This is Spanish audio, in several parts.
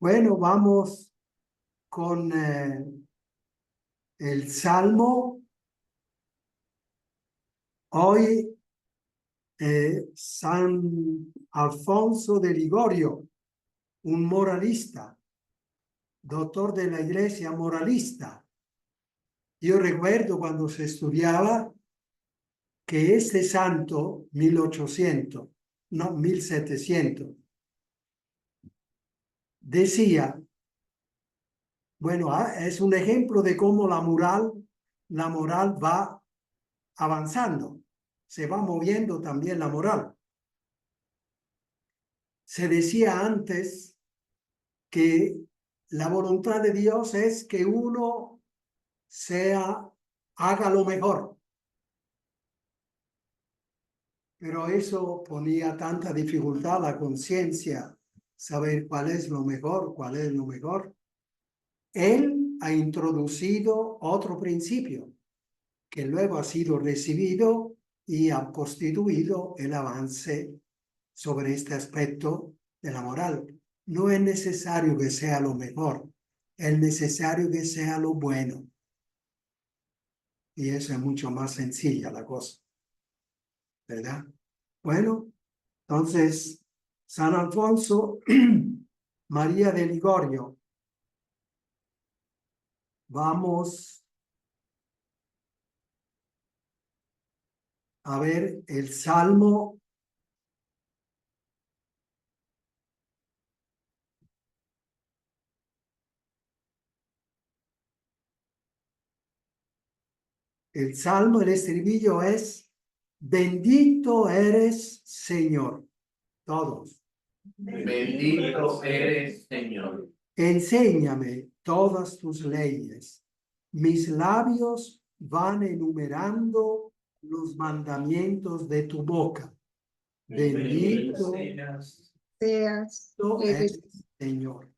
Bueno, vamos con el Salmo. Hoy San Alfonso de Ligorio, un moralista, doctor de la Iglesia moralista. Yo recuerdo cuando se estudiaba que este santo, 1700, decía, bueno, es un ejemplo de cómo la moral va avanzando, se va moviendo también la moral. Se decía antes que la voluntad de Dios es que uno haga lo mejor. Pero eso ponía tanta dificultad a la conciencia, saber cuál es lo mejor, cuál es lo mejor. Él ha introducido otro principio que luego ha sido recibido y ha constituido el avance sobre este aspecto de la moral. No es necesario que sea lo mejor, es necesario que sea lo bueno. Y eso es mucho más sencilla la cosa, ¿verdad? Bueno, entonces, San Alfonso, María de Ligorio, vamos a ver el Salmo. El Salmo, el estribillo es: bendito eres, Señor. Todos. Bendito eres, Señor. Enséñame todas tus leyes. Mis labios van enumerando los mandamientos de tu boca. Bendito seas, eres, Señor.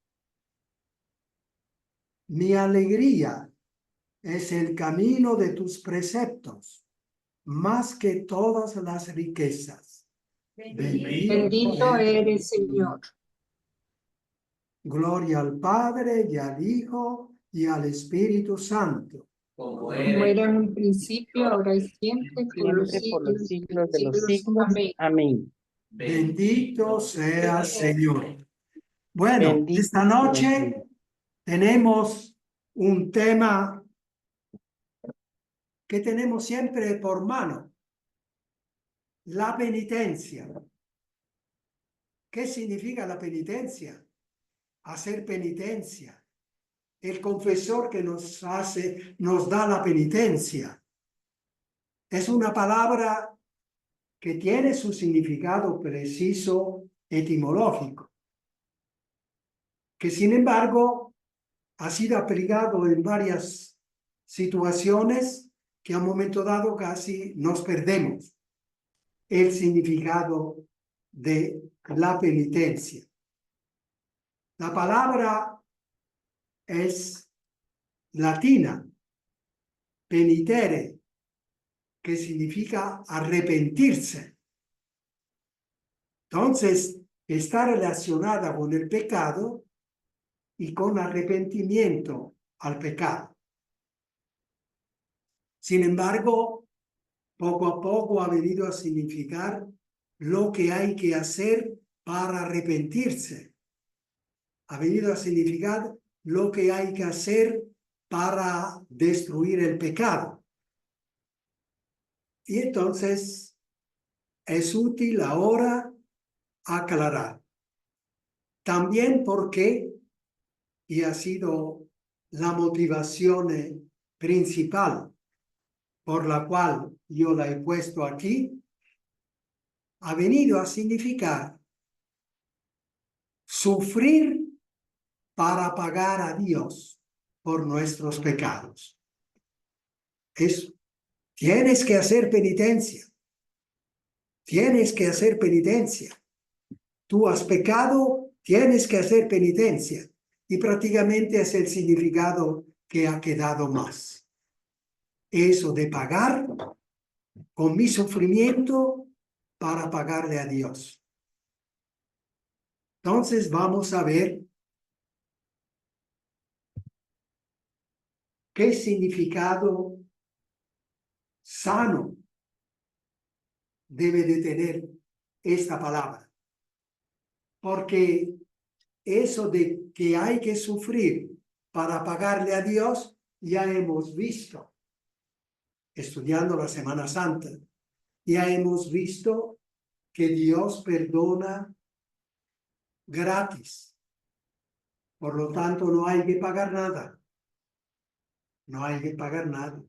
Mi alegría es el camino de tus preceptos, más que todas las riquezas. bendito eres, Señor. Gloria al Padre, y al Hijo, y al Espíritu Santo. Como Como era era en un principio, ahora y siempre, por los siglos de los siglos. Amén. Amén. Bendito sea Señor. Bueno, Bendito esta noche tenemos un tema que tenemos siempre por mano: la penitencia. ¿Qué significa la penitencia? Hacer penitencia. El confesor que nos da la penitencia. Es una palabra que tiene su significado preciso etimológico, que sin embargo ha sido aplicado en varias situaciones que a un momento dado casi nos perdemos el significado de la penitencia. La palabra es latina, penitere, que significa arrepentirse. Entonces, está relacionada con el pecado y con arrepentimiento al pecado. Sin embargo, poco a poco ha venido a significar lo que hay que hacer para arrepentirse. Ha venido a significar lo que hay que hacer para destruir el pecado. Y entonces es útil ahora aclarar. También porque, y ha sido la motivación principal por la cual yo la he puesto aquí, ha venido a significar sufrir para pagar a Dios por nuestros pecados. Eso. Tienes que hacer penitencia. Tienes que hacer penitencia. Tú has pecado, tienes que hacer penitencia. Y prácticamente es el significado que ha quedado más. Eso de pagar con mi sufrimiento para pagarle a Dios. Entonces vamos a ver ¿Qué significado sano debe de tener esta palabra? Porque eso de que hay que sufrir para pagarle a Dios, ya hemos visto, estudiando la Semana Santa, ya hemos visto que Dios perdona gratis. Por lo tanto, no hay que pagar nada. No hay que pagar nada.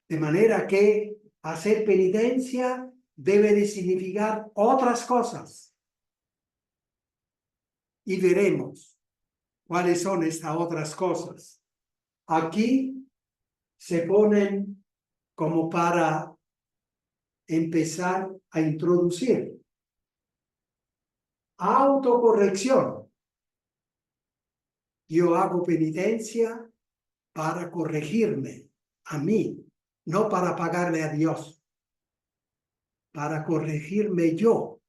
De manera que hacer penitencia debe de significar otras cosas. Y veremos cuáles son estas otras cosas. Aquí se ponen como para empezar a introducir autocorrección. Yo hago penitencia para corregirme a mí, no para pagarle a Dios, para corregirme yo.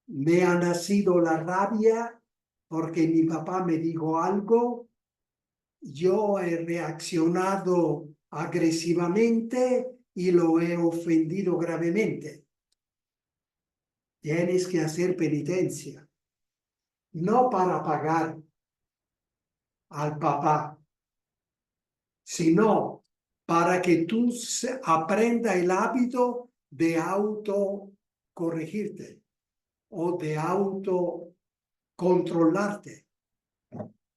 Me ha nacido la rabia porque mi papá me dijo algo, yo he reaccionado agresivamente y lo he ofendido gravemente. Tienes que hacer penitencia, no para pagar al papá, sino para que tú aprenda el hábito de autocorregirte o de autocontrolarte.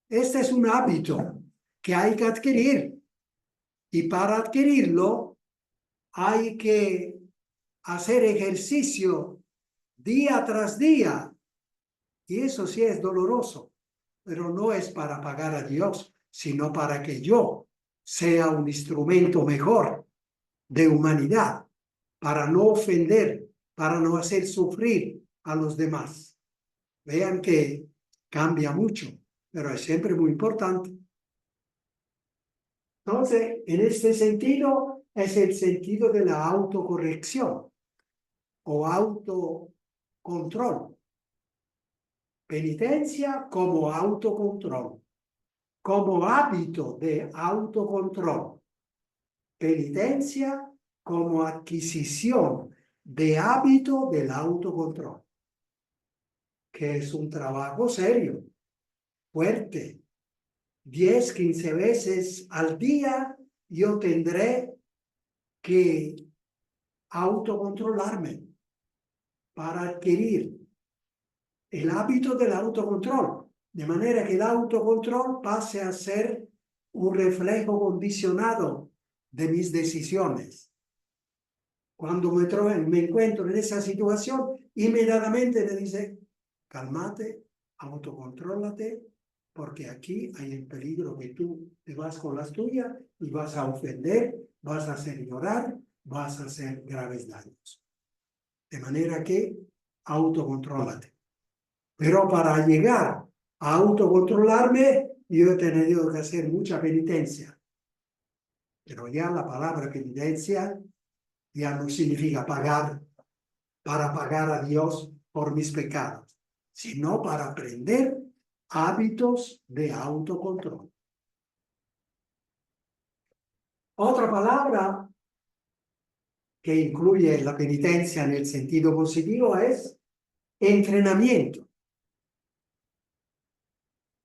Este es un hábito que hay que adquirir y para adquirirlo hay que hacer ejercicio día tras día y eso sí es doloroso, pero no es para pagar a Dios, sino para que yo sea un instrumento mejor de humanidad, para no ofender, para no hacer sufrir a los demás. Vean que cambia mucho, pero es siempre muy importante. Entonces, en este sentido, es el sentido de la autocorrección o autocontrol. Penitencia como autocontrol, como hábito de autocontrol. Penitencia como adquisición de hábito del autocontrol, que es un trabajo serio, fuerte. 10, 15 veces al día yo tendré que autocontrolarme para adquirir el hábito del autocontrol, de manera que el autocontrol pase a ser un reflejo condicionado de mis decisiones. Cuando me encuentro en esa situación, inmediatamente me dice, cálmate, autocontrólate, porque aquí hay el peligro que tú te vas con las tuyas y vas a ofender, vas a hacer llorar, vas a hacer graves daños. De manera que autocontrólate. Pero para llegar a autocontrolarme, yo he tenido que hacer mucha penitencia. Pero ya la palabra penitencia ya no significa pagar para pagar a Dios por mis pecados, sino para aprender hábitos de autocontrol. Otra palabra que incluye la penitencia en el sentido positivo es entrenamiento.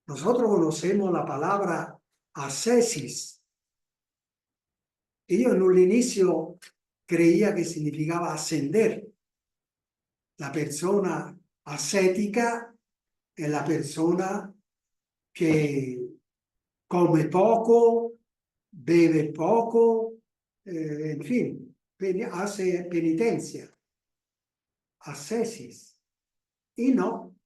Nosotros conocemos la palabra ascesis. Y yo en un inicio creía que significaba ascender. La persona ascética es la persona que come poco, bebe poco, en fin, hace penitencia, ascesis. Y no,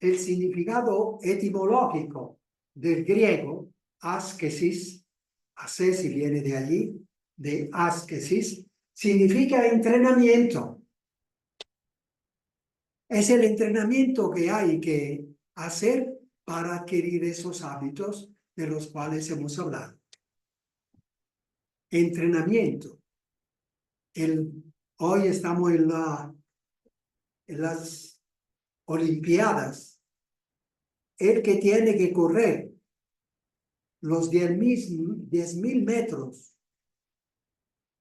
el significado etimológico del griego, ascesis, ascesis viene de allí, de ascesis, significa entrenamiento. Es el entrenamiento que hay que hacer para adquirir esos hábitos de los cuales hemos hablado. Entrenamiento. Hoy estamos en las Olimpiadas. El que tiene que correr los 10.000 metros,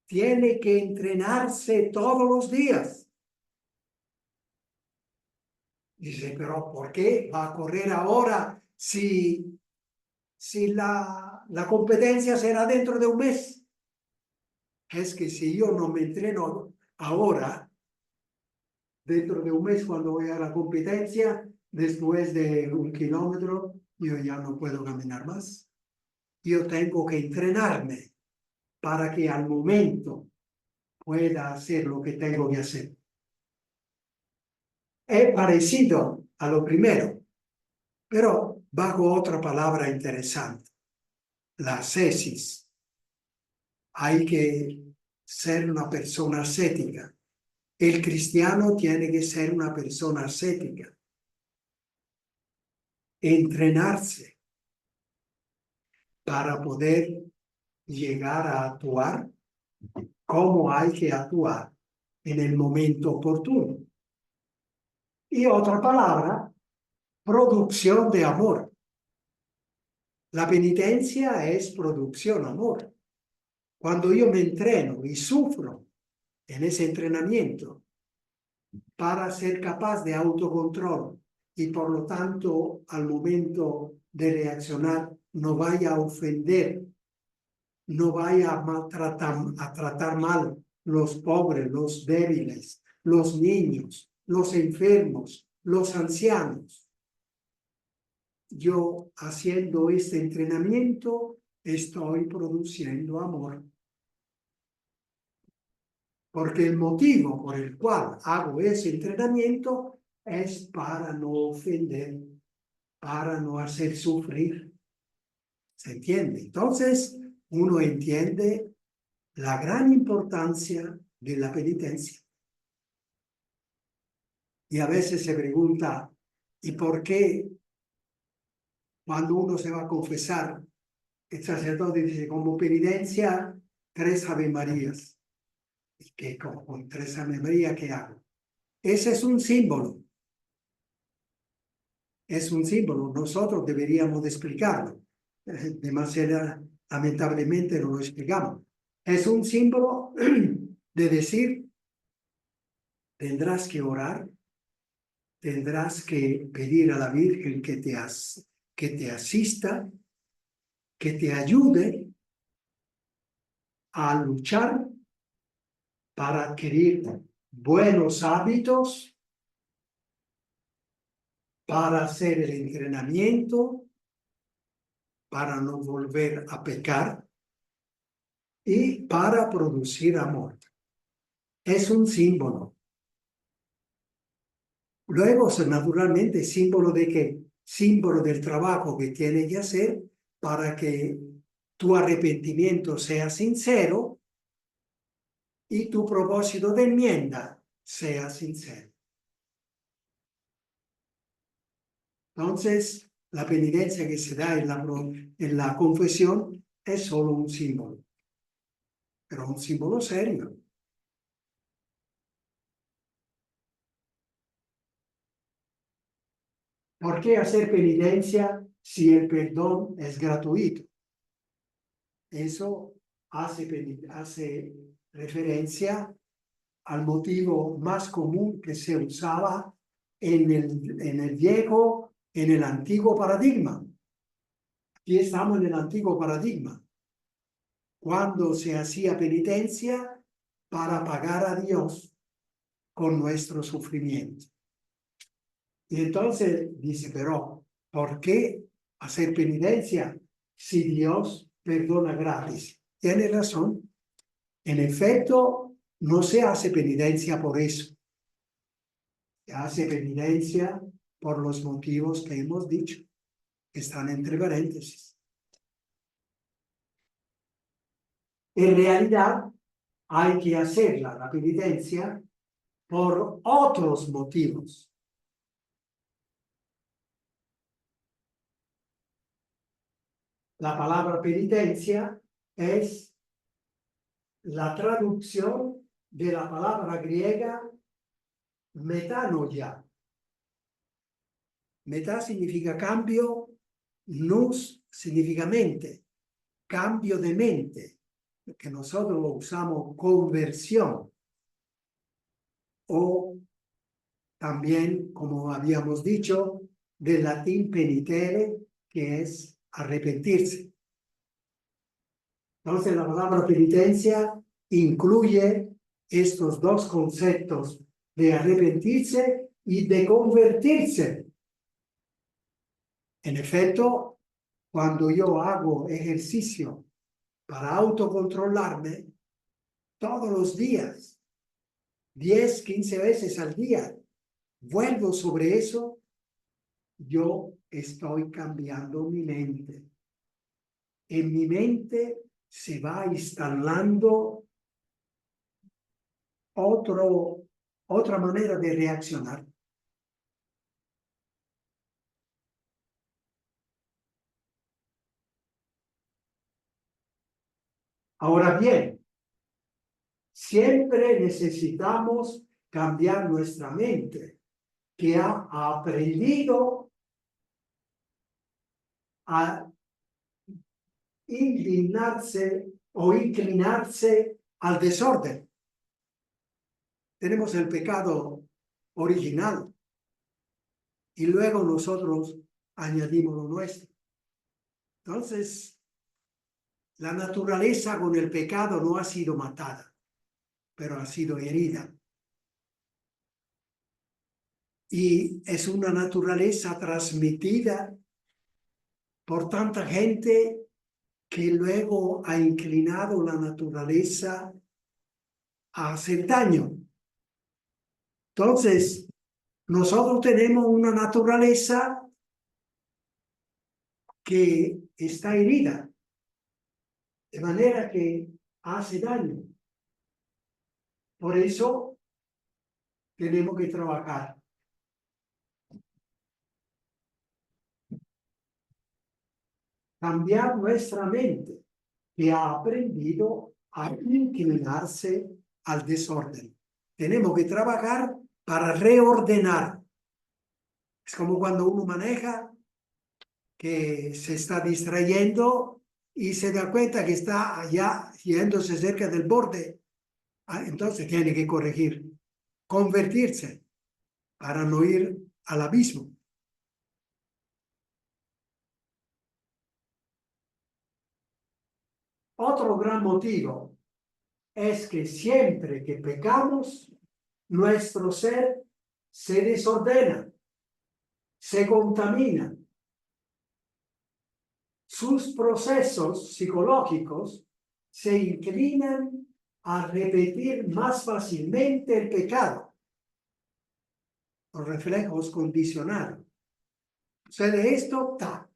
tiene que entrenarse todos los días. Dice, pero ¿por qué va a correr ahora si la competencia será dentro de un mes? Es que si yo no me entreno ahora, dentro de un mes cuando voy a la competencia, después de 1 kilómetro, yo ya no puedo caminar más. Yo tengo que entrenarme para que al momento pueda hacer lo que tengo que hacer. Es parecido a lo primero, pero bajo otra palabra interesante, la ascesis. Hay que ser una persona ascética. El cristiano tiene que ser una persona ascética. Entrenarse para poder llegar a actuar como hay que actuar en el momento oportuno. Y otra palabra, producción de amor. La penitencia es producción, amor. Cuando yo me entreno y sufro en ese entrenamiento para ser capaz de autocontrol y por lo tanto al momento de reaccionar no vaya a ofender, no vaya a tratar mal los pobres, los débiles, los niños, los enfermos, los ancianos. Yo haciendo este entrenamiento estoy produciendo amor. Porque el motivo por el cual hago ese entrenamiento es para no ofender, para no hacer sufrir. ¿Se entiende? Entonces, uno entiende la gran importancia de la penitencia. Y a veces se pregunta, ¿y por qué cuando uno se va a confesar, el sacerdote dice, como penitencia, 3 Ave Marías? ¿Y qué, con 3 Ave Marías qué hago? Ese es un símbolo. Es un símbolo. Nosotros deberíamos de explicarlo. Demasiado, lamentablemente no lo explicamos. Es un símbolo de decir, tendrás que orar, tendrás que pedir a la Virgen que te asista, que te ayude a luchar para adquirir buenos hábitos, para hacer el entrenamiento, para no volver a pecar y para producir amor. Es un símbolo. Luego, naturalmente, símbolo de qué? Símbolo del trabajo que tiene que hacer para que tu arrepentimiento sea sincero y tu propósito de enmienda sea sincero. Entonces, la penitencia que se da en la confesión es solo un símbolo, pero un símbolo serio. ¿Por qué hacer penitencia si el perdón es gratuito? Eso hace referencia al motivo más común que se usaba en el antiguo paradigma. Aquí estamos en el antiguo paradigma, cuando se hacía penitencia para pagar a Dios con nuestro sufrimiento. Y entonces dice, pero ¿por qué hacer penitencia si Dios perdona gratis? Tiene razón. En efecto, no se hace penitencia por eso. Se hace penitencia por los motivos que hemos dicho, que están entre paréntesis. En realidad, hay que hacerla, la penitencia, por otros motivos. La palabra penitencia es la traducción de la palabra griega metanoia. Meta significa cambio Nous significa mente, cambio de mente, que nosotros lo usamos conversión. O también, como habíamos dicho, del latín penitere, que es arrepentirse. Entonces, la palabra penitencia incluye estos dos conceptos de arrepentirse y de convertirse. En efecto, cuando yo hago ejercicio para autocontrolarme todos los días, 10, 15 veces al día, vuelvo sobre eso, yo estoy cambiando mi mente. En mi mente se va instalando otra manera de reaccionar. Ahora bien, siempre necesitamos cambiar nuestra mente, que ha aprendido a inclinarse al desorden. Tenemos el pecado original y luego nosotros añadimos lo nuestro. Entonces, la naturaleza con el pecado no ha sido matada, pero ha sido herida. Y es una naturaleza transmitida por tanta gente que luego ha inclinado la naturaleza a hacer daño. Entonces, nosotros tenemos una naturaleza que está herida, de manera que hace daño. Por eso tenemos que trabajar. Cambiar nuestra mente, que ha aprendido a inclinarse al desorden. Tenemos que trabajar para reordenar. Es como cuando uno maneja, que se está distrayendo y se da cuenta que está allá yéndose cerca del borde. Entonces tiene que corregir, convertirse para no ir al abismo. Otro gran motivo es que siempre que pecamos, nuestro ser se desordena, se contamina. Sus procesos psicológicos se inclinan a repetir más fácilmente el pecado. Los reflejos condicionados. Sucede esto, ta.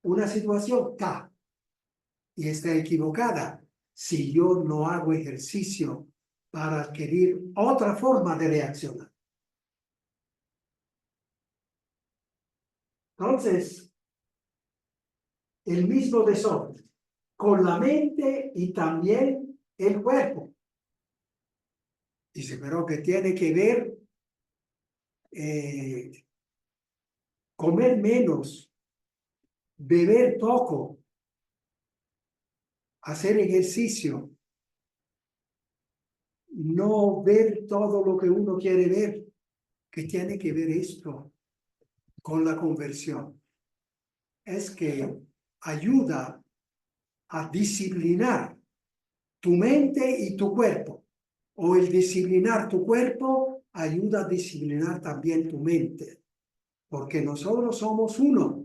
Una situación, ta. Y está equivocada si yo no hago ejercicio para adquirir otra forma de reaccionar. Entonces, el mismo desorden con la mente y también el cuerpo. Dice, pero que tiene que ver comer menos, beber poco, hacer ejercicio, no ver todo lo que uno quiere ver. ¿Qué tiene que ver esto con la conversión? Es que ayuda a disciplinar tu mente y tu cuerpo. O el disciplinar tu cuerpo ayuda a disciplinar también tu mente. Porque nosotros somos uno,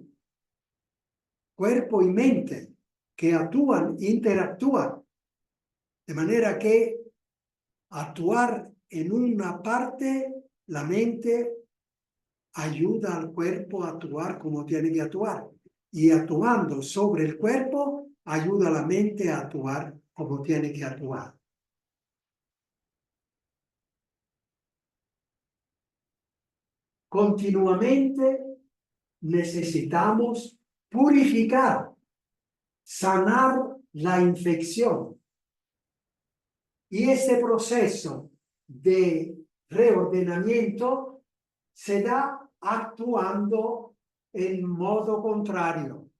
cuerpo y mente, que actúan, interactúan. De manera que actuar en una parte, la mente ayuda al cuerpo a actuar como tiene que actuar. Y actuando sobre el cuerpo, ayuda a la mente a actuar como tiene que actuar. Continuamente necesitamos purificar, sanar la infección. Y este proceso de reordenamiento se da actuando en modo contrario.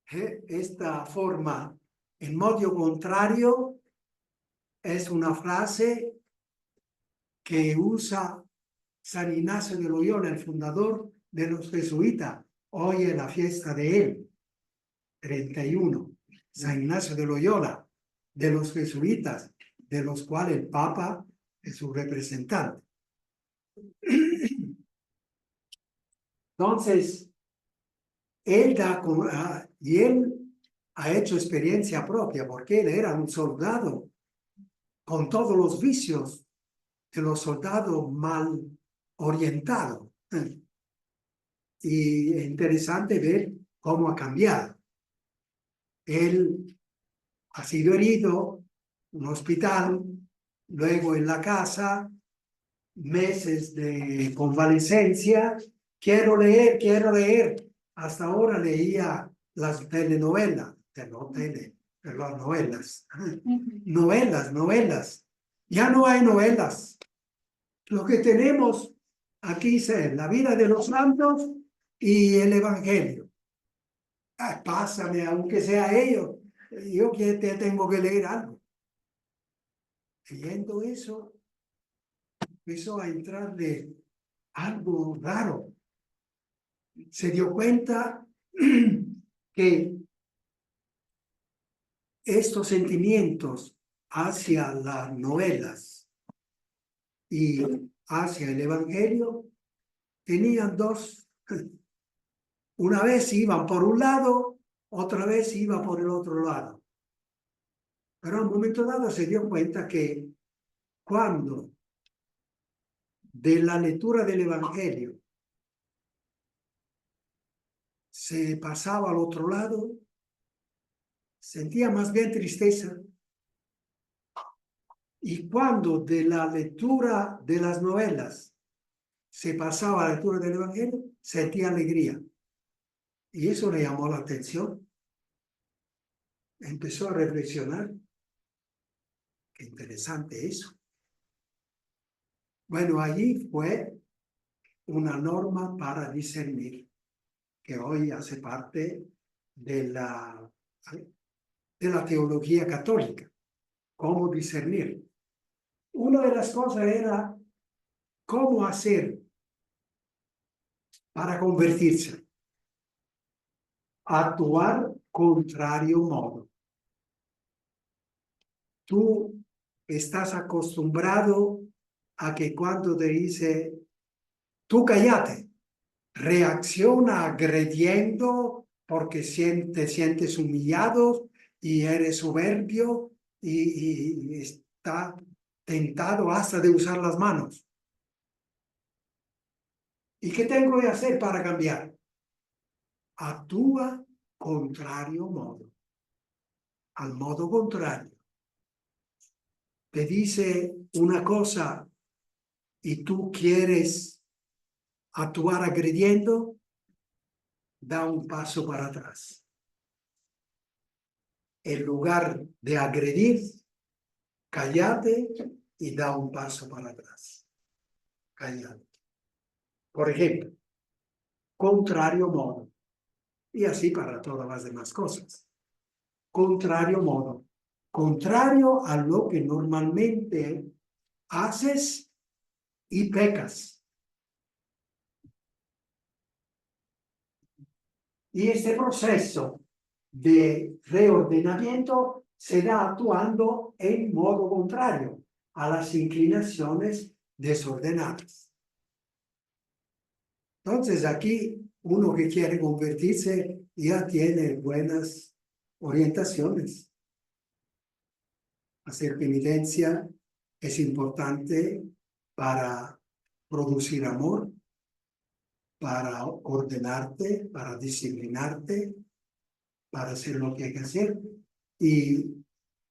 Esta forma, en modo contrario, es una frase que usa San Ignacio de Loyola, el fundador de los jesuitas. Hoy es la fiesta de él, 31. San Ignacio de Loyola, de los jesuitas, de los cuales el Papa es su representante. Entonces, él ha hecho experiencia propia, porque él era un soldado con todos los vicios de los soldados mal orientados. Y es interesante ver cómo ha cambiado. Él ha sido herido en un hospital, luego en la casa, meses de convalecencia. Quiero leer. Hasta ahora leía las telenovelas, novelas. Ya no hay novelas. Lo que tenemos aquí es la vida de los santos y el evangelio. Pásame, aunque sea ellos. Yo que te tengo que leer algo. Leyendo eso, empezó a entrar de algo raro. Se dio cuenta que estos sentimientos hacia las novelas y hacia el evangelio tenían dos. Una vez iban por un lado, otra vez iba por el otro lado. Pero a un momento dado se dio cuenta que cuando de la lectura del evangelio se pasaba al otro lado, sentía más bien tristeza. Y cuando de la lectura de las novelas se pasaba a la lectura del evangelio, sentía alegría. Y eso le llamó la atención. Empezó a reflexionar. Qué interesante eso. Bueno, allí fue una norma para discernir, que hoy hace parte de la teología católica. ¿Cómo discernir? Una de las cosas era cómo hacer para convertirse. Actuar contrario modo. Tú estás acostumbrado a que cuando te dice, tú cállate, reacciona agrediendo porque te sientes humillado y eres soberbio y está tentado hasta de usar las manos. ¿Y qué tengo que hacer para cambiar? Actúa contrario modo. Al modo contrario. Te dice una cosa y tú quieres actuar agrediendo, da un paso para atrás. En lugar de agredir, cállate y da un paso para atrás. Cállate. Por ejemplo, contrario modo. Y así para todas las demás cosas. Contrario modo. Contrario a lo que normalmente haces y pecas. Y este proceso de reordenamiento se da actuando en modo contrario a las inclinaciones desordenadas. Entonces aquí uno que quiere convertirse ya tiene buenas orientaciones. Hacer penitencia es importante para producir amor, para ordenarte, para disciplinarte, para hacer lo que hay que hacer, y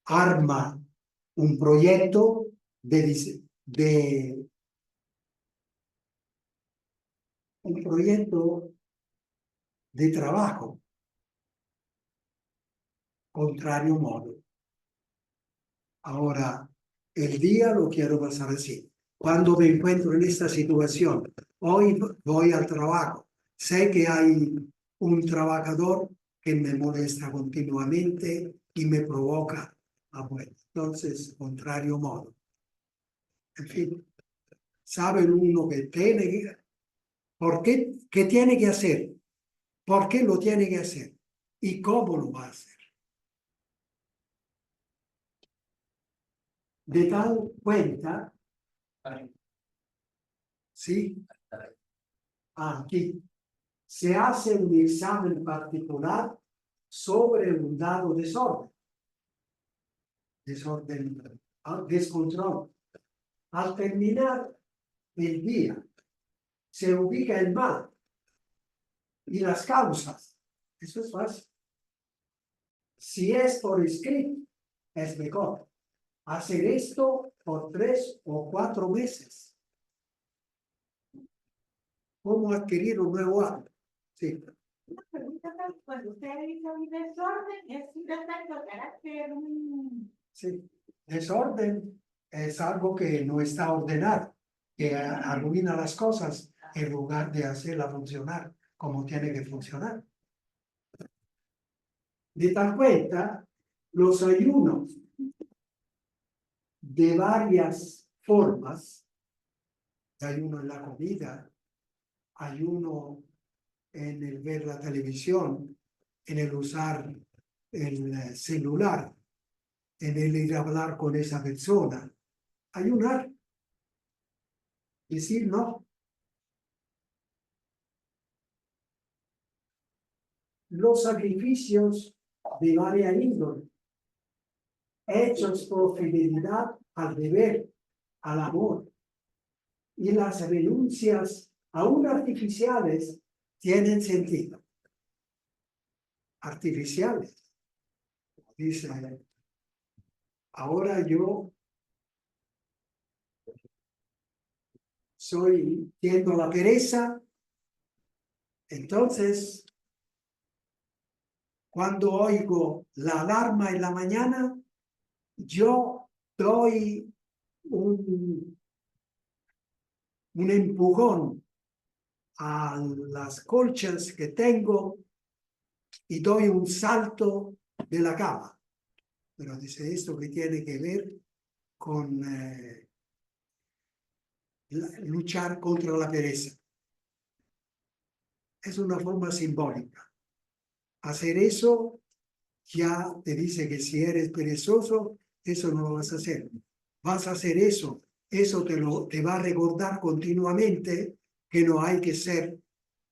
arma un proyecto un proyecto de trabajo, contrario modo. Ahora, el día lo quiero pasar así. Cuando me encuentro en esta situación, hoy voy al trabajo, Sé que hay un trabajador que me molesta continuamente y me provoca a muerte. Entonces, contrario modo. En fin, sabe uno que tiene que... ¿Por qué? ¿Qué tiene que hacer? ¿Por qué lo tiene que hacer? ¿Y cómo lo va a hacer? De tal cuenta, ¿sí? Aquí se hace un examen particular sobre un dado desorden. Descontrol. Al terminar el día, se ubica el mal y las causas. Eso es fácil. Si es por escrito, es mejor hacer esto por 3 o 4 meses. ¿Cómo adquirir un nuevo hábito? Sí. Una pregunta, cuando usted dice un desorden, es un defecto de carácter. Sí. Desorden es algo que no está ordenado, que arruina las cosas en lugar de hacerla funcionar como tiene que funcionar. De tal cuenta, los ayunos de varias formas, ayuno en la comida, ayuno en el ver la televisión, en el usar el celular, en el ir a hablar con esa persona, ayunar, decir no. Los sacrificios de varias índole, hechos por fidelidad al deber, al amor, y las renuncias aún artificiales tienen sentido. Artificiales. Dice, ahora yo tiendo a la pereza, entonces cuando oigo la alarma en la mañana, yo doy un empujón a las colchas que tengo y doy un salto de la cama. Pero dice esto que tiene que ver con luchar contra la pereza. Es una forma simbólica. Hacer eso ya te dice que si eres perezoso, eso no lo vas a hacer. Vas a hacer eso. Eso te va a recordar continuamente que no hay que ser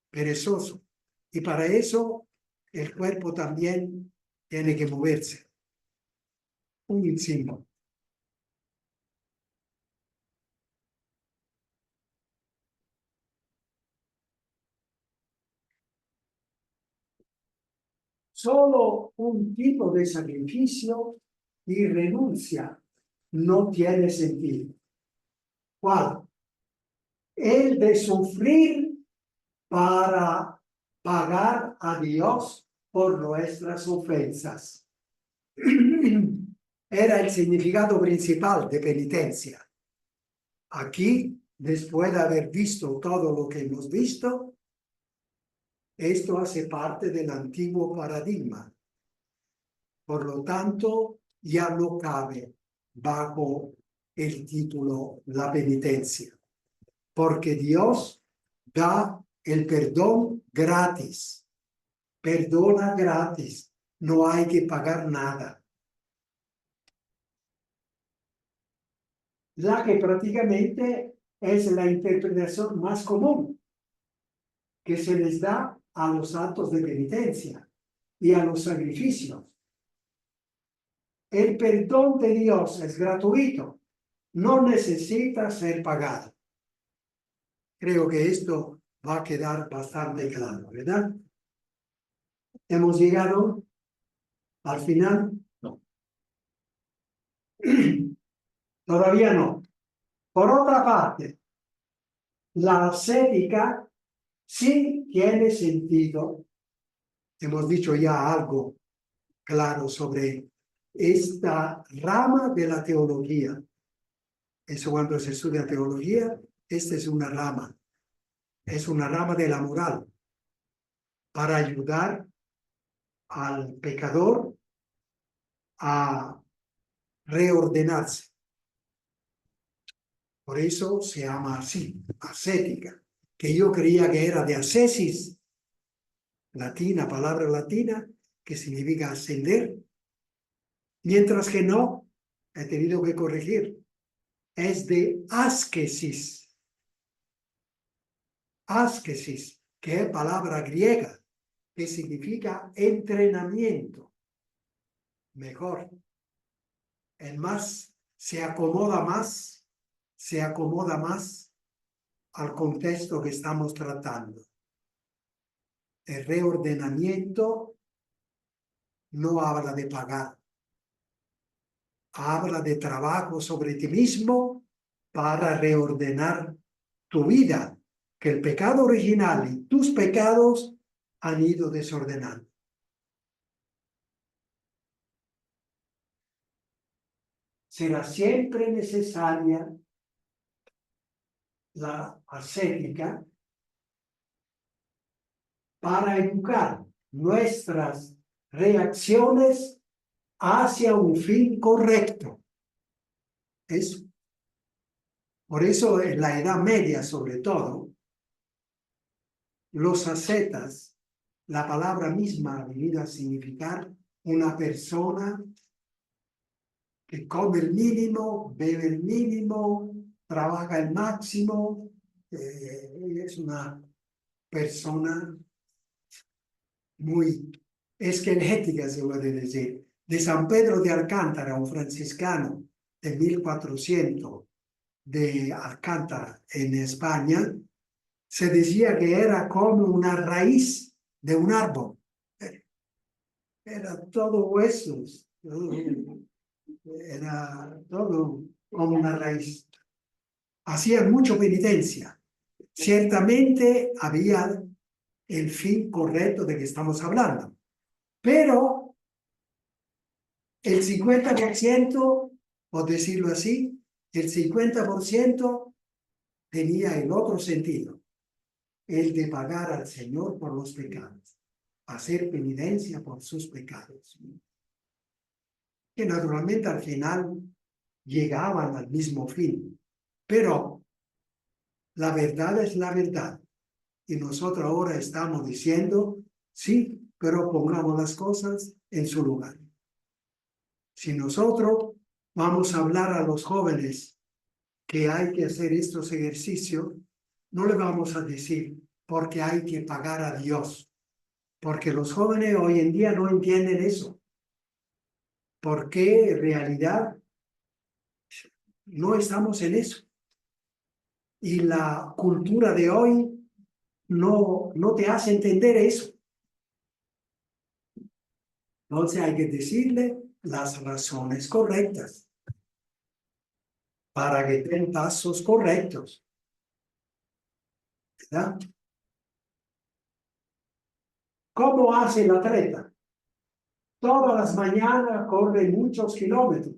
perezoso. Y para eso el cuerpo también tiene que moverse. Un símbolo. Solo un tipo de sacrificio y renuncia no tiene sentido. ¿Cuál? El de sufrir para pagar a Dios por nuestras ofensas. Era el significado principal de penitencia. Aquí, después de haber visto todo lo que hemos visto, esto hace parte del antiguo paradigma. Por lo tanto, ya no cabe bajo el título la penitencia, porque Dios da el perdón gratis, perdona gratis, no hay que pagar nada. La que prácticamente es la interpretación más común que se les da a los actos de penitencia y a los sacrificios. El perdón de Dios es gratuito, no necesita ser pagado. Creo que esto va a quedar bastante claro, ¿verdad? ¿Hemos llegado al final? No. Todavía no. Por otra parte, la ascética sí tiene sentido. Hemos dicho ya algo claro sobre esta rama de la teología. Eso cuando se estudia teología, esta es una rama. Es una rama de la moral. para ayudar al pecador a reordenarse. Por eso se llama así, ascética, que yo creía que era de ascesis, latina, palabra latina, que significa ascender, mientras que no, he tenido que corregir, es de ascesis. Ascesis, que es palabra griega, que significa entrenamiento. Mejor. El más se acomoda más al contexto que estamos tratando. El reordenamiento no habla de pagar, habla de trabajo sobre ti mismo para reordenar tu vida, que el pecado original y tus pecados han ido desordenando. Será siempre necesaria la ascética para educar nuestras reacciones hacia un fin correcto. Eso. Por eso en la Edad Media, sobre todo, los ascetas, la palabra misma ha venido a significar una persona que come el mínimo, bebe el mínimo, trabaja el máximo, es una persona muy esquelética, se puede decir. De San Pedro de Alcántara, un franciscano de 1400 de Alcántara en España, se decía que era como una raíz de un árbol. Era todo huesos, era todo como una raíz. Hacía mucha penitencia. Ciertamente había el fin correcto de que estamos hablando, pero el 50%, por decirlo así, el 50% tenía el otro sentido, el de pagar al Señor por los pecados, hacer penitencia por sus pecados, que naturalmente al final llegaban al mismo fin, pero la verdad es la verdad, y nosotros ahora estamos diciendo, sí, pero pongamos las cosas en su lugar. Si nosotros vamos a hablar a los jóvenes que hay que hacer estos ejercicios, no le vamos a decir porque hay que pagar a Dios, porque los jóvenes hoy en día no entienden eso, porque en realidad no estamos en eso. Y la cultura de hoy no te hace entender eso. Entonces hay que decirle las razones correctas para que den pasos correctos. ¿Verdad? ¿Cómo hace el atleta? Todas las mañanas corre muchos kilómetros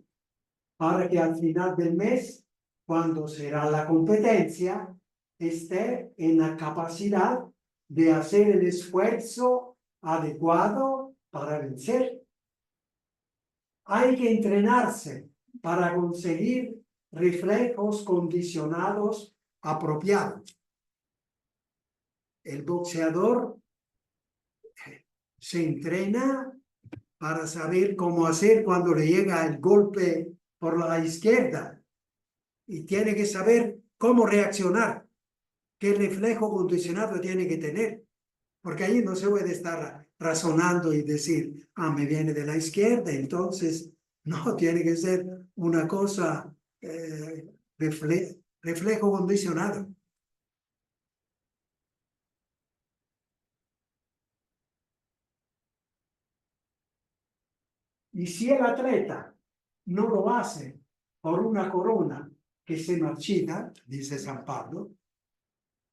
para que al final del mes, cuando será la competencia, esté en la capacidad de hacer el esfuerzo adecuado para vencer. Hay que entrenarse para conseguir reflejos condicionados apropiados. El boxeador se entrena para saber cómo hacer cuando le llega el golpe por la izquierda y tiene que saber cómo reaccionar, qué reflejo condicionado tiene que tener, porque ahí no se puede estar razonando y decir, me viene de la izquierda, entonces no, tiene que ser una cosa reflejo condicionado. Y si el atleta no lo hace por una corona que se marchita, dice San Pablo,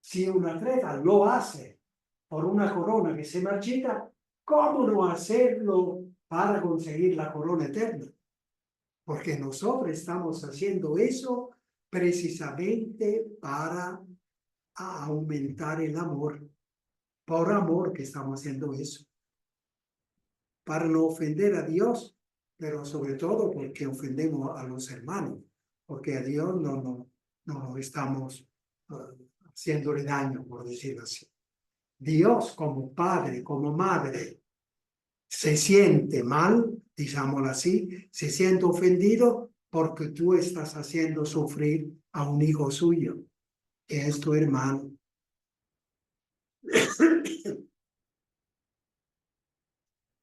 si un atleta lo hace por una corona que se marchita, ¿cómo no hacerlo para conseguir la corona eterna? Porque nosotros estamos haciendo eso precisamente para aumentar el amor por amor que estamos haciendo eso, para no ofender a Dios, pero sobre todo porque ofendemos a los hermanos, porque a Dios no estamos haciéndole daño, por decirlo así. Dios como padre, como madre, se siente mal, digámoslo así, se siente ofendido porque tú estás haciendo sufrir a un hijo suyo, que es tu hermano.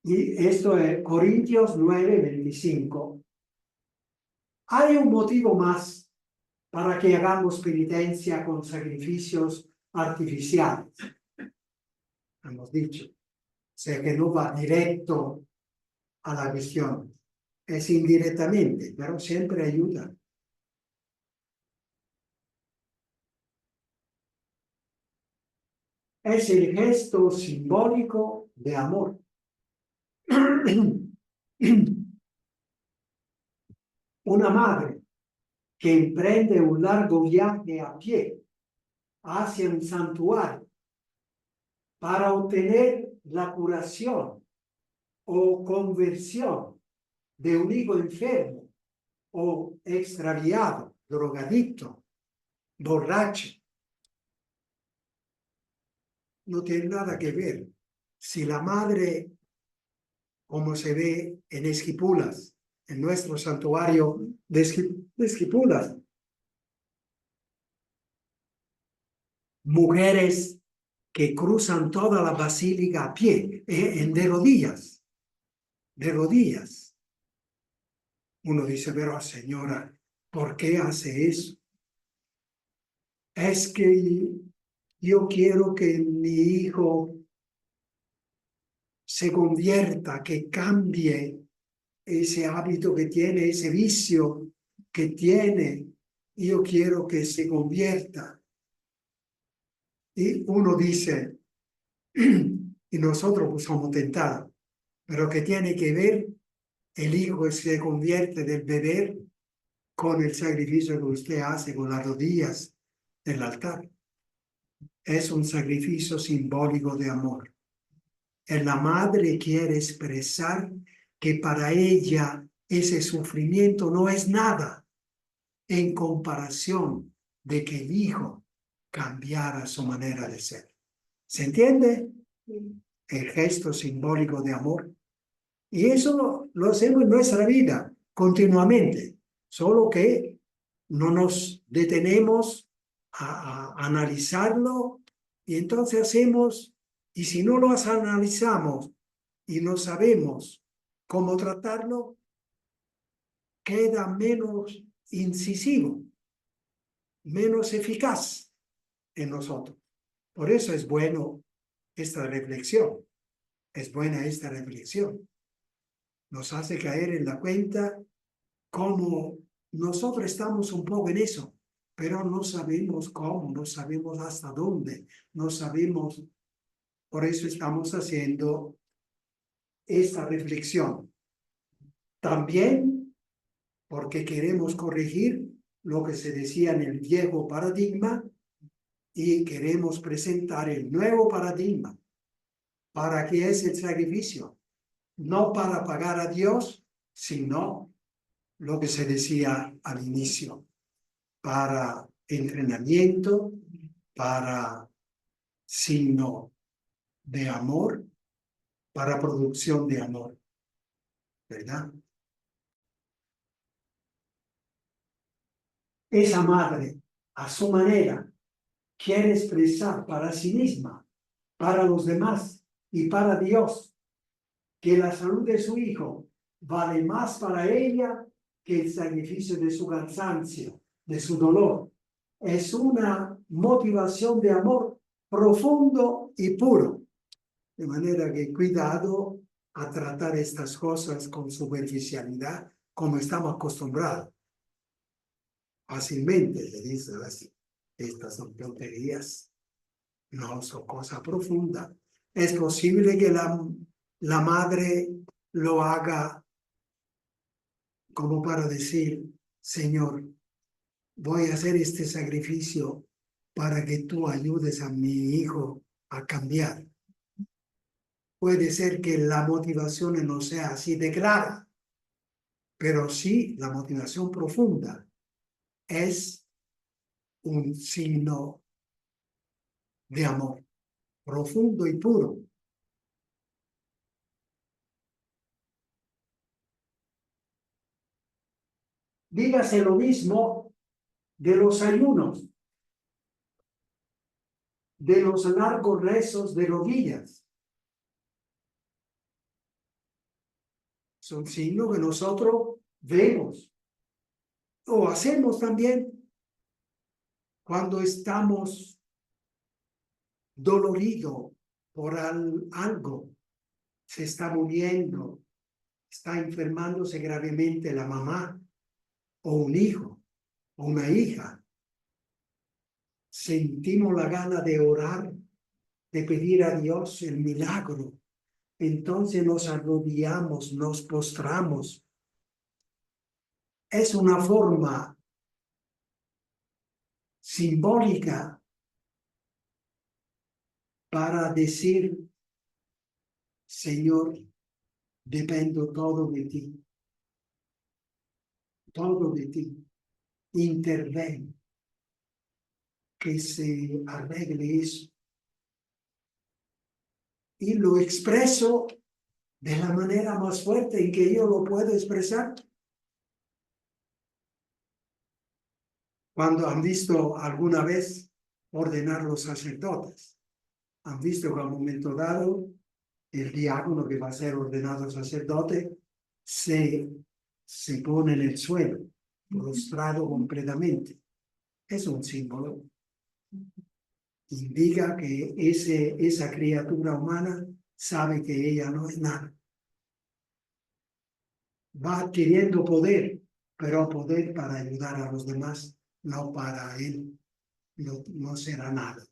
Y esto es Corintios 9:25. Hay un motivo más para que hagamos penitencia con sacrificios artificiales. Hemos dicho. O sea que no va directo a la cuestión. Es indirectamente, pero siempre ayuda. Es el gesto simbólico de amor. Una madre que emprende un largo viaje a pie hacia un santuario para obtener la curación o conversión de un hijo enfermo o extraviado, drogadicto, borracho. No tiene nada que ver. Si la madre, como se ve en Esquipulas, en nuestro santuario de Esquipulas, mujeres que cruzan toda la basílica a pie, de rodillas, de rodillas. Uno dice, pero señora, ¿por qué hace eso? Es que yo quiero que mi hijo se convierta, que cambie ese hábito que tiene, ese vicio que tiene. Yo quiero que se convierta. Y uno dice, y nosotros pues somos tentados, pero que tiene que ver el hijo que se convierte del beber con el sacrificio que usted hace con las rodillas del altar. Es un sacrificio simbólico de amor. La madre quiere expresar que para ella ese sufrimiento no es nada en comparación de que el hijo cambiara su manera de ser. ¿Se entiende? El gesto simbólico de amor. Y eso lo hacemos en nuestra vida continuamente, solo que no nos detenemos a analizarlo y entonces hacemos, y si no lo analizamos y no sabemos cómo tratarlo, queda menos incisivo, menos eficaz en nosotros. Por eso es bueno esta reflexión, es buena esta reflexión. Nos hace caer en la cuenta cómo nosotros estamos un poco en eso, pero no sabemos cómo, no sabemos hasta dónde, no sabemos. Por eso estamos haciendo esta reflexión. También porque queremos corregir lo que se decía en el viejo paradigma y queremos presentar el nuevo paradigma. ¿Para qué es el sacrificio? No para pagar a Dios, sino lo que se decía al inicio, para entrenamiento, para signo de amor, para producción de amor, ¿verdad? Esa madre, a su manera, quiere expresar para sí misma, para los demás y para Dios, que la salud de su hijo vale más para ella que el sacrificio de su cansancio, de su dolor. Es una motivación de amor profundo y puro. De manera que cuidado a tratar estas cosas con superficialidad, como estamos acostumbrados. Fácilmente se dice así, estas son tonterías, no son cosas profundas. Es posible que la madre lo haga como para decir, Señor, voy a hacer este sacrificio para que tú ayudes a mi hijo a cambiar. Puede ser que la motivación no sea así de clara, pero sí la motivación profunda es un signo de amor profundo y puro. Dígase lo mismo de los ayunos, de los largos rezos de rodillas. Son signos que nosotros vemos o hacemos también cuando estamos doloridos por algo. Se está muriendo, está enfermándose gravemente la mamá o un hijo o una hija. Sentimos la gana de orar, de pedir a Dios el milagro. Entonces nos arrodillamos, nos postramos. Es una forma simbólica para decir, Señor, dependo todo de ti. Todo de ti. Interven. Que se arregle eso. Y lo expreso de la manera más fuerte en que yo lo puedo expresar. Cuando han visto alguna vez ordenar los sacerdotes, han visto que a un momento dado el diácono que va a ser ordenado sacerdote se pone en el suelo, prostrado completamente. Es un símbolo. Indica que esa criatura humana sabe que ella no es nada. Va adquiriendo poder, pero poder para ayudar a los demás, no para él. No será nada.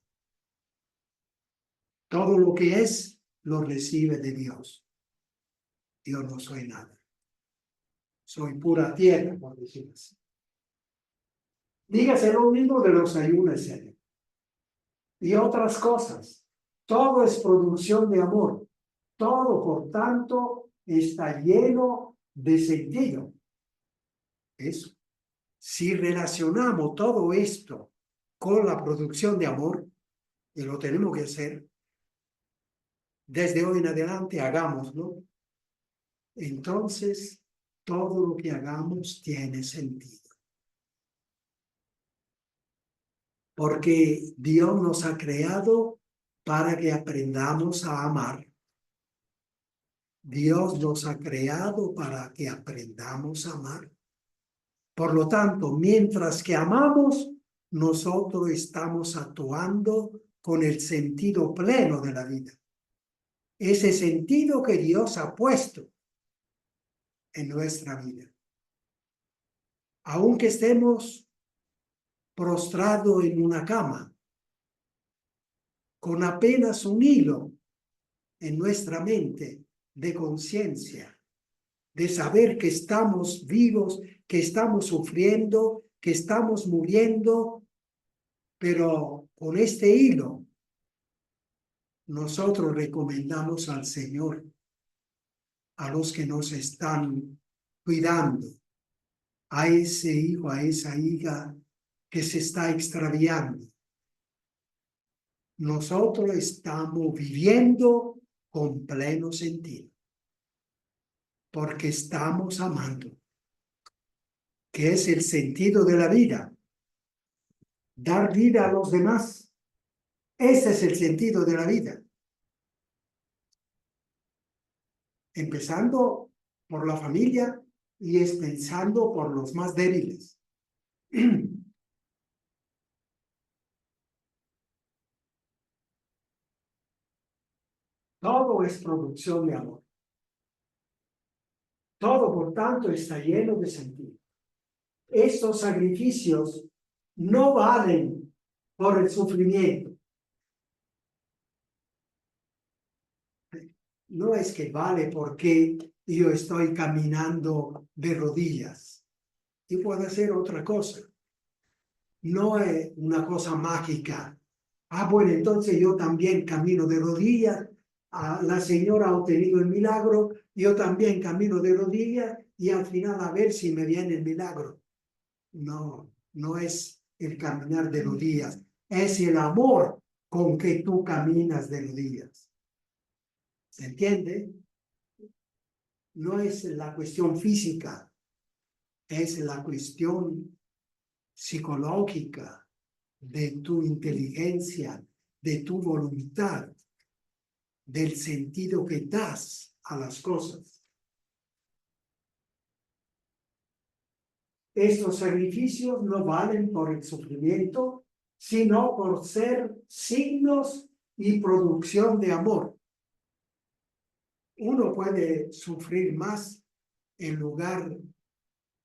Todo lo que es, lo recibe de Dios. Yo no soy nada. Soy pura tierra, por decirlo así. Dígase lo mismo de los ayunos, Señor. Y otras cosas. Todo es producción de amor. Todo, por tanto, está lleno de sentido. Eso. Si relacionamos todo esto con la producción de amor, y lo tenemos que hacer, desde hoy en adelante hagámoslo, entonces todo lo que hagamos tiene sentido. Porque Dios nos ha creado para que aprendamos a amar. Dios nos ha creado para que aprendamos a amar. Por lo tanto, mientras que amamos, nosotros estamos actuando con el sentido pleno de la vida. Ese sentido que Dios ha puesto en nuestra vida. Aunque estemos prostrados en una cama, con apenas un hilo en nuestra mente de conciencia, de saber que estamos vivos, que estamos sufriendo, que estamos muriendo, pero con este hilo nosotros recomendamos al Señor, a los que nos están cuidando, a ese hijo, a esa hija que se está extraviando. Nosotros estamos viviendo con pleno sentido, porque estamos amando, que es el sentido de la vida. Dar vida a los demás. Ese es el sentido de la vida. Empezando por la familia y pensando por los más débiles. Todo es producción de amor. Todo, por tanto, está lleno de sentido. Estos sacrificios no valen por el sufrimiento. No es que vale porque yo estoy caminando de rodillas y puedo hacer otra cosa. No es una cosa mágica. Bueno, entonces yo también camino de rodillas. la señora ha obtenido el milagro, yo también camino de rodillas y al final a ver si me viene el milagro. No, no es el caminar de rodillas, es el amor con que tú caminas de rodillas. ¿Se entiende? No es la cuestión física, es la cuestión psicológica de tu inteligencia, de tu voluntad, del sentido que das a las cosas. Estos sacrificios no valen por el sufrimiento, sino por ser signos y producción de amor. Uno puede sufrir más en lugar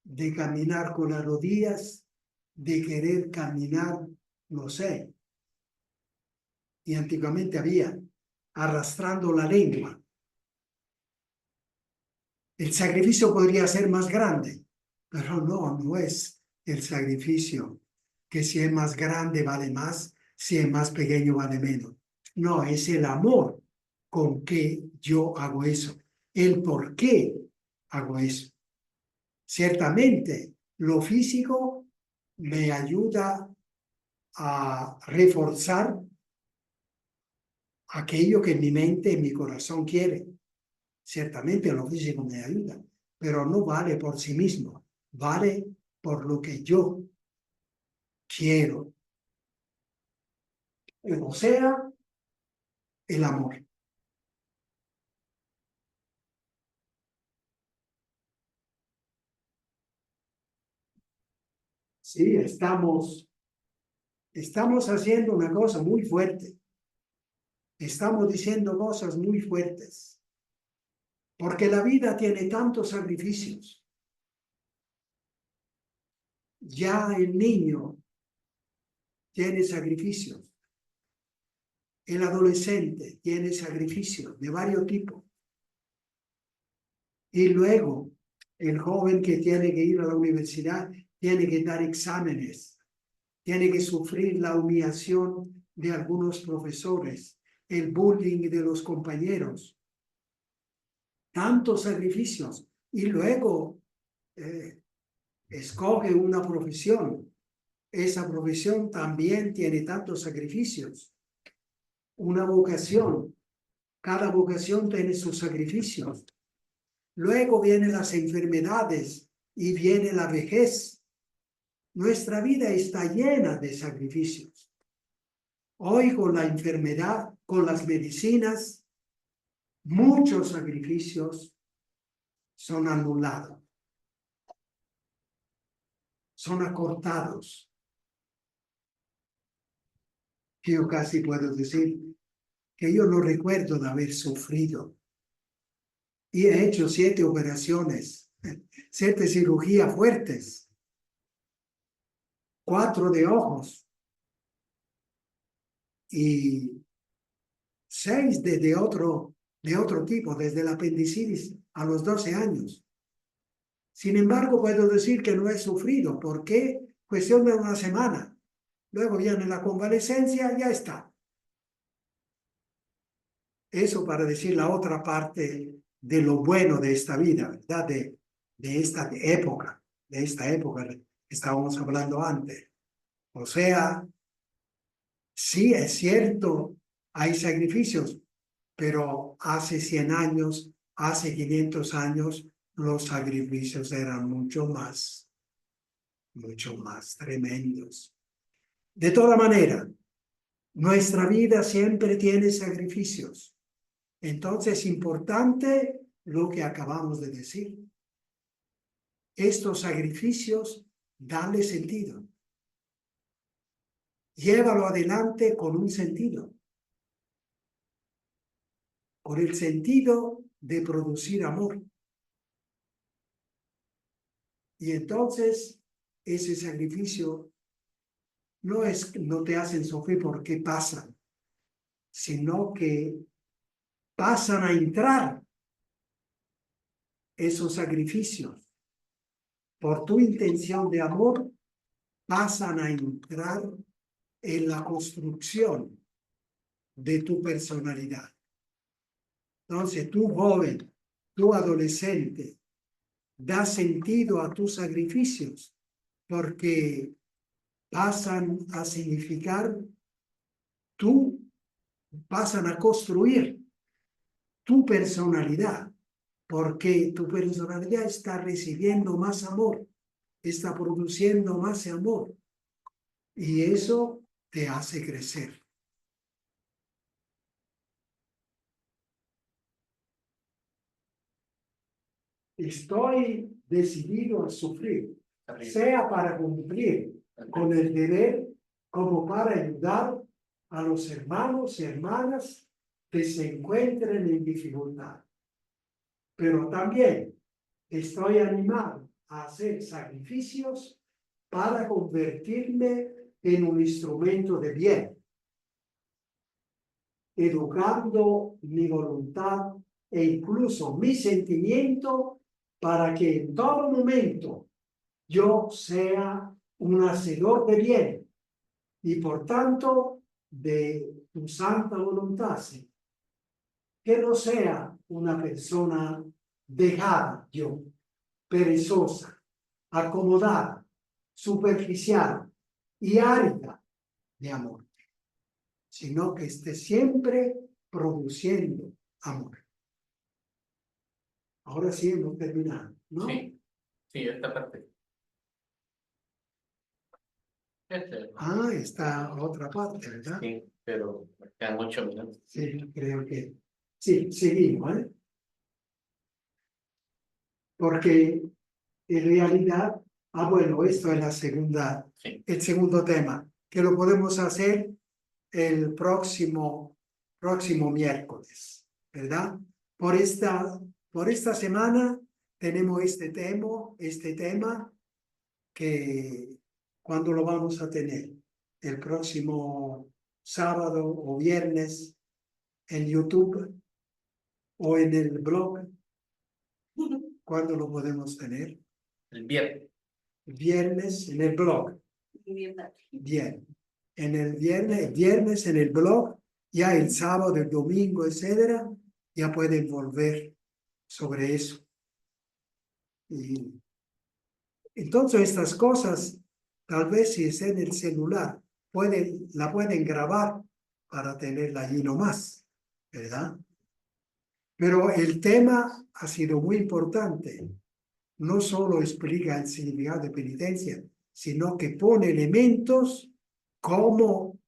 de caminar con las rodillas, de querer caminar, no sé. Y antiguamente había arrastrando la lengua. El sacrificio podría ser más grande, pero no es el sacrificio, que si es más grande vale más, si es más pequeño vale menos. No, es el amor con que yo hago eso, el por qué hago eso. Ciertamente, lo físico me ayuda a reforzar aquello que mi mente y mi corazón quiere. Ciertamente lo físico me ayuda, pero no vale por sí mismo, vale por lo que yo quiero. O sea, el amor. Sí, estamos haciendo una cosa muy fuerte. Estamos diciendo cosas muy fuertes. Porque la vida tiene tantos sacrificios. Ya el niño tiene sacrificios. El adolescente tiene sacrificios de varios tipos. Y luego, el joven que tiene que ir a la universidad tiene que dar exámenes, tiene que sufrir la humillación de algunos profesores, el bullying de los compañeros. Tantos sacrificios. Y luego escoge una profesión. Esa profesión también tiene tantos sacrificios. Una vocación. Cada vocación tiene sus sacrificios. Luego vienen las enfermedades y viene la vejez. Nuestra vida está llena de sacrificios. Hoy con la enfermedad, con las medicinas, muchos sacrificios son anulados, son acortados. Yo casi puedo decir que yo no recuerdo de haber sufrido. Y he hecho 7 operaciones, 7 cirugías fuertes, 4 de ojos y 6 de otro tipo, desde el apendicitis a los 12 años. Sin embargo, puedo decir que no he sufrido. ¿Por qué? Cuestión de una semana. Luego viene la convalecencia, ya está. Eso para decir la otra parte de lo bueno de esta vida, ¿verdad? De esta época que estábamos hablando antes. O sea, sí es cierto, hay sacrificios, pero hace 100 años, hace 500 años, los sacrificios eran mucho más tremendos. De toda manera, nuestra vida siempre tiene sacrificios. Entonces es importante lo que acabamos de decir. Estos sacrificios, dale sentido. Llévalo adelante con un sentido. Con el sentido de producir amor. Y entonces ese sacrificio no te hacen sufrir porque pasan, sino que pasan a entrar esos sacrificios. Por tu intención de amor, pasan a entrar en la construcción de tu personalidad. Entonces, tú joven, tú adolescente, da sentido a tus sacrificios porque pasan a significar pasan a construir tu personalidad, porque tu personalidad está recibiendo más amor, está produciendo más amor, y eso te hace crecer. Estoy decidido a sufrir, sea para cumplir con el deber, como para ayudar a los hermanos y hermanas que se encuentren en dificultad. Pero también estoy animado a hacer sacrificios para convertirme en un instrumento de bien, educando mi voluntad e incluso mi sentimiento para que en todo momento yo sea un hacedor de bien y por tanto de tu santa voluntad, Señor. Que no sea una persona dejada yo, perezosa, acomodada, superficial y árida de amor, sino que esté siempre produciendo amor. Ahora sí hemos terminado, ¿no? Sí, sí, esta parte. Esta otra parte, ¿verdad? Sí, pero me quedan 8 minutos. Sí, creo que sí, seguimos, ¿eh? Porque en realidad, bueno, esto es la segunda, Sí. el segundo tema, que lo podemos hacer el próximo miércoles, ¿verdad? Por esta semana tenemos este tema que ¿cuándo lo vamos a tener? El próximo sábado o viernes en YouTube o en el blog. ¿Cuándo lo podemos tener? El viernes. Viernes en el blog. Bien. En el viernes en el blog, ya el sábado, el domingo, etcétera, ya pueden volver sobre eso. Y entonces estas cosas, tal vez si es en el celular, la pueden grabar para tenerla allí nomás, ¿verdad? Pero el tema ha sido muy importante. No solo explica el significado de penitencia, sino que pone elementos cómo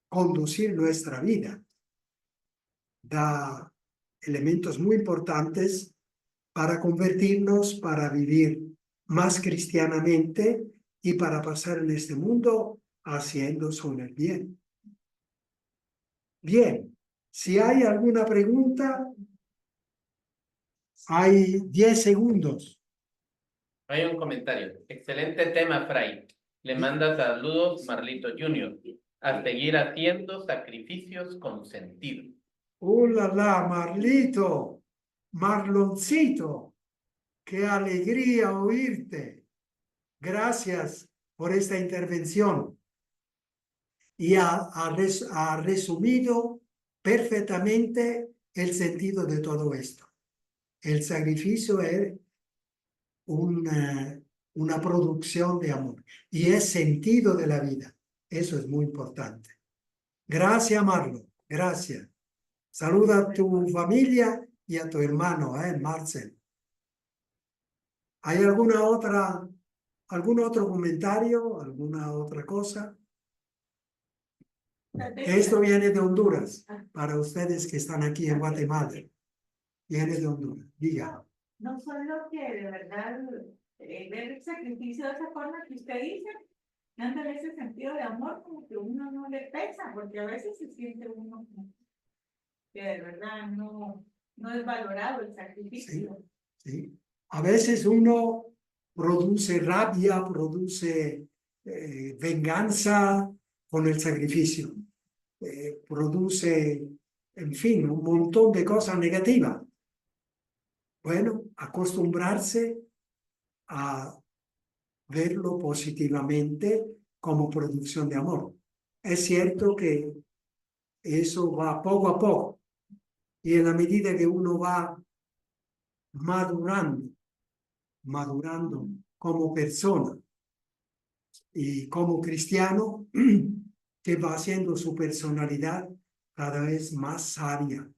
conducir nuestra vida. Da elementos muy importantes para convertirnos, para vivir más cristianamente y para pasar en este mundo haciendo solo el bien. Bien, si hay alguna pregunta, hay 10 segundos. Hay un comentario. Excelente tema, Fray. Le manda saludos Marlito Junior. A seguir haciendo sacrificios con sentido. ¡Hola, Marlito! Marloncito, qué alegría oírte. Gracias por esta intervención. Y ha resumido perfectamente el sentido de todo esto. El sacrificio es una producción de amor y es sentido de la vida. Eso es muy importante. Gracias, Marlon. Gracias. Saluda a tu familia y a tu hermano, Marcel. ¿Hay algún otro comentario? ¿Alguna otra cosa? Esto viene de Honduras, para ustedes que están aquí en Guatemala. Viene de Honduras. Diga. No solo que de verdad ver el sacrificio de esa forma que usted dice, dándole ese sentido de amor como que uno no le pesa, porque a veces se siente uno como que de verdad no es valorado el sacrificio. Sí, sí. A veces uno produce rabia, produce venganza con el sacrificio. Produce, en fin, un montón de cosas negativas. Bueno, acostumbrarse a verlo positivamente como producción de amor. Es cierto que eso va poco a poco, Y en la medida que uno va madurando como persona y como cristiano, que va haciendo su personalidad cada vez más sabia,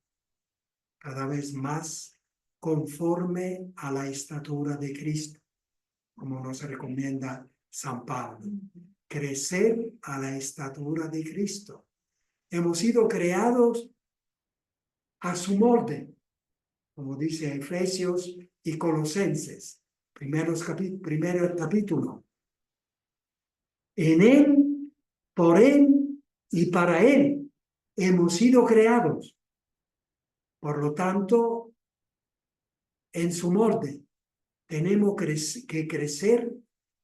cada vez más conforme a la estatura de Cristo, como nos recomienda San Pablo. Crecer a la estatura de Cristo. Hemos sido creados a su molde, como dice Efesios y Colosenses, primer capítulo. En Él, por Él y para Él hemos sido creados. Por lo tanto, en su molde tenemos que crecer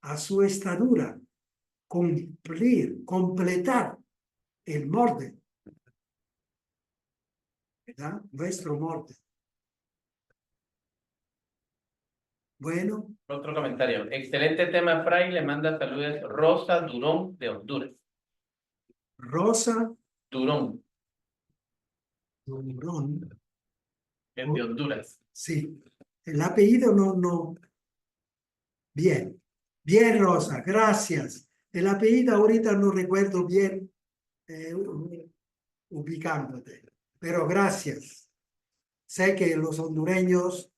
a su estatura, completar el molde, ¿verdad? Nuestro molde. Bueno, Otro comentario. Excelente tema, Fray. Le manda saludos Rosa Durón de Honduras. Rosa Durón, Durón, es de Honduras. sí. El apellido no. Bien, bien, Rosa, gracias. El apellido ahorita no recuerdo bien ubicándote, pero gracias. Sé que los hondureños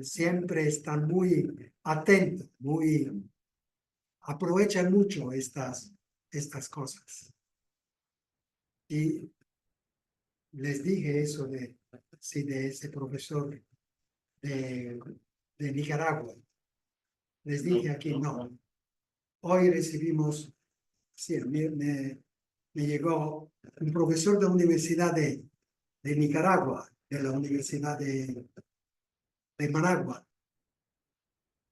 siempre están muy atentos, aprovechan mucho estas cosas. Y les dije eso de ese profesor de Nicaragua. Les dije aquí, no. Hoy recibimos, sí, me llegó un profesor de la Universidad de Nicaragua, de la Universidad de Managua,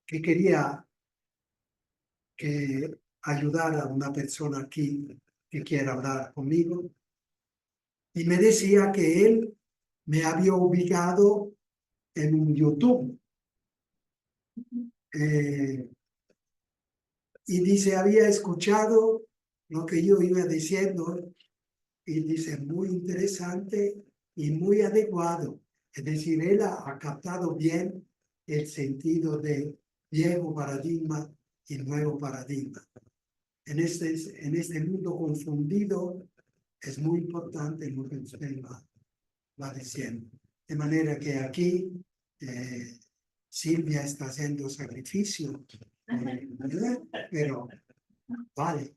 que quería ayudar a una persona aquí que quiera hablar conmigo. Y me decía que él me había ubicado en un YouTube. Y dice, había escuchado lo que yo iba diciendo y dice, muy interesante y muy adecuado. Es decir, él ha captado bien el sentido de viejo paradigma y nuevo paradigma. En este mundo confundido es muy importante lo que usted va diciendo. De manera que aquí Silvia está haciendo sacrificio, pero vale.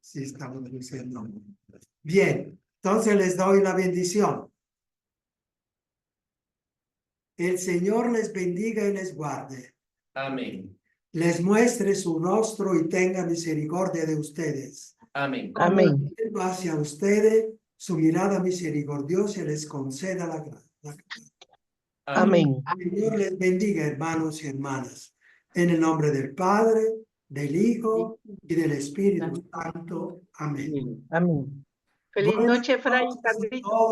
Sí, estamos diciendo. Bien, entonces les doy la bendición. El Señor les bendiga y les guarde. Amén. Les muestre su rostro y tenga misericordia de ustedes. Amén. Amén. Hacia ustedes su mirada misericordiosa y les conceda la gracia. Amén. El Señor les bendiga, hermanos y hermanas. En el nombre del Padre, del Hijo y del Espíritu Santo. Amén. Amén. Feliz Buenas noche, Fray noches a Carlitos. todos.